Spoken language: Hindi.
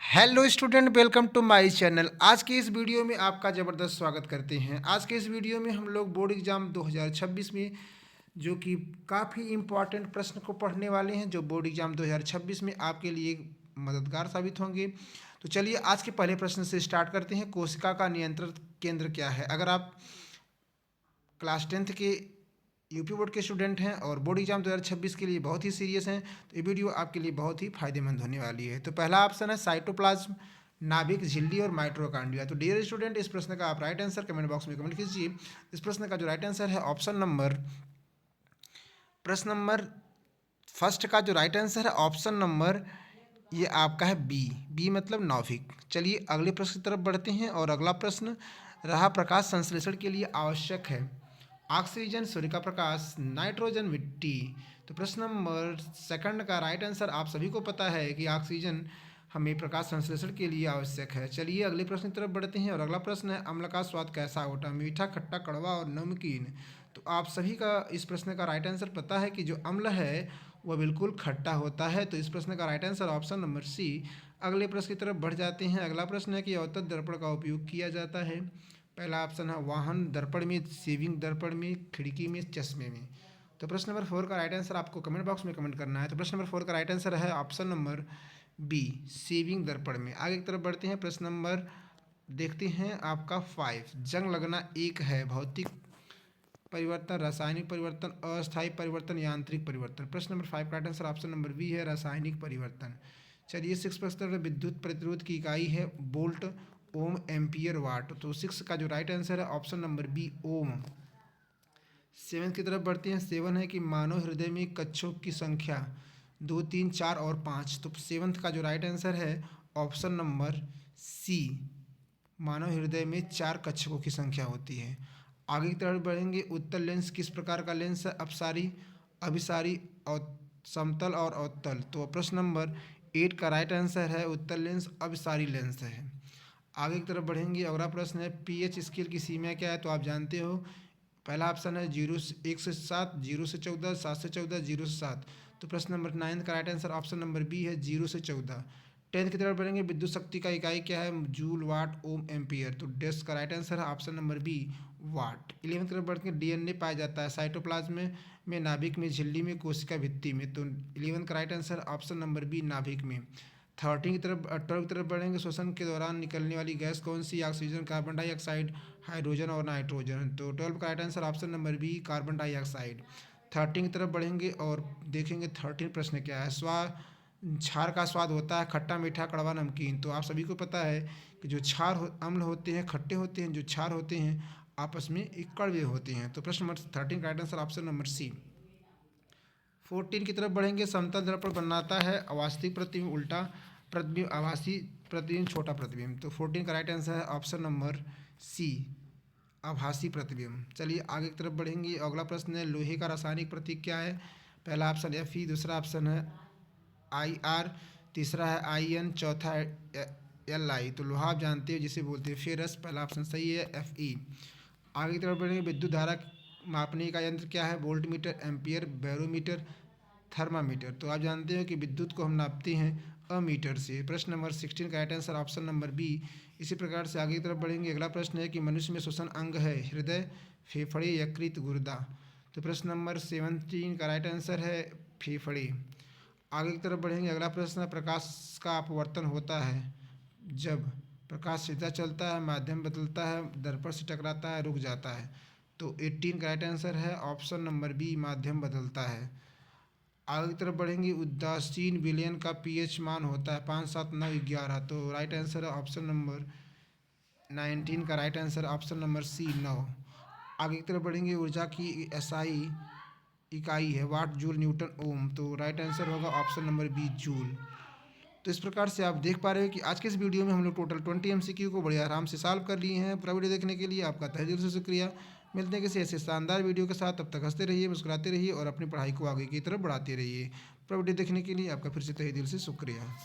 Hello student, welcome to my channel. आज के इस वीडियो में आपका ज़बरदस्त स्वागत करते हैं। आज के इस वीडियो में हम लोग बोर्ड एग्ज़ाम 2026 में जो कि काफ़ी इम्पॉर्टेंट प्रश्न को पढ़ने वाले हैं, जो बोर्ड एग्ज़ाम 2026 में आपके लिए मददगार साबित होंगे। तो चलिए आज के पहले प्रश्न से स्टार्ट करते हैं। कोशिका का नियंत्रण केंद्र क्या है? अगर आप क्लास 10th के यूपी बोर्ड के स्टूडेंट हैं और बोर्ड एग्जाम 2026 के लिए बहुत ही सीरियस हैं, तो ये वीडियो आपके लिए बहुत ही फायदेमंद होने वाली है। तो पहला ऑप्शन है साइटोप्लाज्म, नाभिक झिल्ली और माइटोकॉन्ड्रिया। तो डियर स्टूडेंट, इस प्रश्न का आप राइट आंसर कमेंट बॉक्स में कमेंट कीजिए। इस प्रश्न का जो राइट आंसर है प्रश्न नंबर फर्स्ट का जो राइट आंसर है ऑप्शन नंबर ये आपका है बी। बी मतलब नाभिक। चलिए अगले प्रश्न की तरफ बढ़ते हैं और अगला प्रश्न रहा प्रकाश संश्लेषण के लिए आवश्यक है ऑक्सीजन, सूर्य का प्रकाश, नाइट्रोजन, मिट्टी। तो प्रश्न नंबर सेकंड का राइट आंसर आप सभी को पता है कि ऑक्सीजन हमें प्रकाश संश्लेषण के लिए आवश्यक है। चलिए अगले प्रश्न की तरफ बढ़ते हैं और अगला प्रश्न है अम्ल का स्वाद कैसा होता है? मीठा, खट्टा, कड़वा और नमकीन। तो आप सभी का इस प्रश्न का राइट आंसर पता है कि जो अम्ल है वह बिल्कुल खट्टा होता है। तो इस प्रश्न का right answer option number C. अगले प्रश्न की तरफ बढ़ जाते हैं। अगला प्रश्न है कि अवतल दर्पण का उपयोग किया जाता है। पहला ऑप्शन है वाहन दर्पण में, सेविंग दर्पण में, खिड़की में, चश्मे में। तो प्रश्न नंबर 4 का राइट आंसर आपको कमेंट बॉक्स में कमेंट करना है। तो प्रश्न नंबर 4 का राइट आंसर है ऑप्शन नंबर बी, सेविंग दर्पण में। आगे की तरफ बढ़ते हैं। प्रश्न नंबर देखते हैं आपका 5। जंग लगना एक है भौतिक परिवर्तन, रासायनिक परिवर्तन, अस्थायी परिवर्तन, यांत्रिक परिवर्तन। प्रश्न नंबर 5 का right answer option number B है, रासायनिक परिवर्तन। चलिए 6 प्रश्न में विद्युत प्रतिरोध की इकाई है वोल्ट, ओम, एम्पियर, वाट। तो 6 का जो राइट आंसर है ऑप्शन नंबर बी, ओम। 7 की तरफ बढ़ते हैं। 7 है कि मानव हृदय में कक्षों की संख्या 2, 3, 4 और 5। तो 7 का जो राइट आंसर है ऑप्शन नंबर सी, मानव हृदय में 4 कक्षकों की संख्या होती है। आगे की तरफ बढ़ेंगे। उत्तल लेंस किस प्रकार का लेंस है? अपसारी, अभिसारी, और समतल और अवतल। तो प्रश्न नंबर 8 का राइट आंसर है उत्तल लेंस अभिसारी लेंस है। आगे की तरफ बढ़ेंगे। अगला प्रश्न है पीएच स्केल की सीमा क्या है? तो आप जानते हो पहला ऑप्शन है 1 से 7, 0 से 14, 7 से 14, 0 से 7। तो प्रश्न नंबर 9 का right answer option number B है, 0 से 14। 10 की तरफ बढ़ेंगे। विद्युत शक्ति का इकाई क्या है? जूल, वाट, ओम, एम्पियर। तो डेस का राइट आंसर है ऑप्शन नंबर बी, वाट। 11 की तरफ बढ़ के डीएनए पाया जाता है साइटोप्लाज्म में, नाभिक में, झिल्ली में, कोशिका भित्ति में। तो 11 का right answer option number B, नाभिक में। 13 की तरफ 12 की तरफ बढ़ेंगे। श्वसन के दौरान निकलने वाली गैस कौन सी? ऑक्सीजन, कार्बन डाइऑक्साइड, हाइड्रोजन और नाइट्रोजन। तो 12 का right answer option number B, carbon dioxide. 13 की तरफ बढ़ेंगे और देखेंगे 13 प्रश्न क्या है। क्षार का स्वाद होता है खट्टा, मीठा, कड़वा, नमकीन। तो आप सभी को पता है कि जो अम्ल होते हैं खट्टे होते हैं, जो क्षार होते हैं आपस में एक कड़वे होते हैं। तो प्रश्न नंबर 13 का right answer option number C. 14 की तरफ बढ़ेंगे। समतल दर्पण बनाता है अवास्तविक प्रतिबिंब, उल्टा प्रतिबिंब, आभासी प्रतिबिंब, छोटा प्रतिबिंब। तो 14 का राइट आंसर है ऑप्शन नंबर सी, आभासी प्रतिबिंब। चलिए आगे की तरफ बढ़ेंगे। अगला प्रश्न है लोहे का रासायनिक प्रतीक क्या है? पहला ऑप्शन Fe, दूसरा ऑप्शन है IR, तीसरा है IN, चौथा है Li। तो लोहा आप जानते हो जिसे बोलते हैं फेरस। पहला ऑप्शन सही है Fe। आगे की तरफ बढ़ेंगे। विद्युत धारा मापने का यंत्र क्या है? Volt meter, ampere, barometer, thermometer. तो आप जानते हो कि विद्युत को हम नापते हैं अमीटर से। प्रश्न नंबर 16 का right answer option number B. इसी प्रकार से आगे की तरफ बढ़ेंगे। अगला प्रश्न है कि मनुष्य में श्वसन अंग है हृदय, फेफड़े, यकृत, गुर्दा। तो प्रश्न नंबर 17 का राइट आंसर है फेफड़े। आगे की तरफ बढ़ेंगे। अगला प्रश्न है प्रकाश का अपवर्तन होता है जब प्रकाश सीधा चलता है, माध्यम बदलता है, दर्पण से टकराता है, रुक जाता है। तो 18 का राइट आंसर है ऑप्शन नंबर बी, माध्यम बदलता है। आगे की तरफ बढ़ेंगे। उदासीन विलयन का पीएच मान होता है 5, 7, 9, 11। तो राइट आंसर है ऑप्शन नंबर 19 का right answer option number C, 9। आगे की तरफ बढ़ेंगे। ऊर्जा की एसआई इकाई है वाट, जूल, न्यूटन, ओम। तो राइट आंसर होगा ऑप्शन नंबर बी, जूल। तो इस प्रकार से आप देख पा रहे हो कि आज के इस वीडियो में हम लोग टोटल 20 MCQ को बड़े आराम से सॉल्व कर लिए हैं। पूरा वीडियो देखने के लिए आपका तहे दिल से शुक्रिया। मिलते हैं किसी ऐसे शानदार वीडियो के साथ। तब तक हंसते रहिए, मुस्कुराते रहिए और अपनी पढ़ाई को आगे की तरफ बढ़ाते रहिए। पूरा वीडियो देखने के लिए आपका फिर से तहे दिल से शुक्रिया।